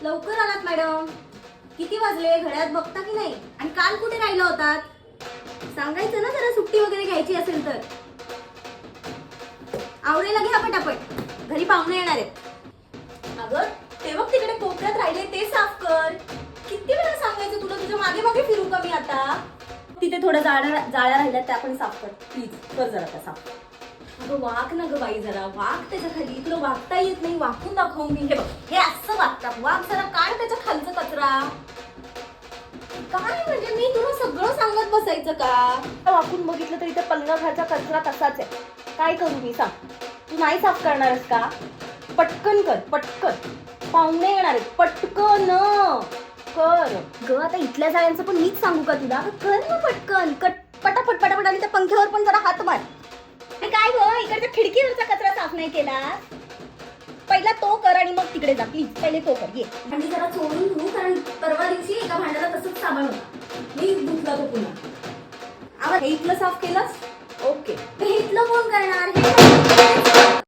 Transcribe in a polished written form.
लवकर आलात मॅडम. किती वाजले घड्याळात बघता की नाही? आणि काल कुठे राहिला होतात? सांगायचं ना जरा सुट्टी वगैरे घ्यायची असेल तर. आवडेला घ्या पटापट, घरी पाहुणे येणार आहेत. अगं ते बघ तिकडे कोपऱ्यात राहिले ते साफ कर. किती वेळा सांगायचं तुला, तुझ्या मागे मागे फिरू का मी आता? तिथे थोडं जाळ्या राहिल्या त्या पण साफ कर प्लीज, कर जरा त्या साफ. अगं वाक ना ग बाई, जरा वाक त्याच्या खाली. तुला वाकता येत नाही, वाकून दाखवून मी. हे बघ हे असं वागतात, वाक जरा, काढ त्याच्या खालचं कचरा. काय म्हणजे मी तुला सगळं सांगत बसायचं का? वाकून बघितलं तरी त्या पलंगाखालचा कचरा तसाच आहे. काय करू मी सांग? तू नाही साफ करणारस का? पटकन कर, पटकन. पाहुणे येणार आहेत, पटकन कर ग. आता इथल्या जाळ्यांचं पण मीच सांगू का तुला? कर ना पटकन, पटापट पटापट. आणि त्या पंख्यावर पण जरा हात मार. काय ग, इकडच्या खिडकीवरचा कचरा साफ नाही केला? पहिला तो कर आणि मग तिकडे जा प्लीज. पहिले तो कर. ये भांडी जरा चोळून धुवू, कारण परवा दिवशी एका भांड्याला तसंच साबण होता, मी धुतला तो पुन्हा. आवाज हे इथलं साफ केलंस? ओके. हे इथलं कोण करणार? हे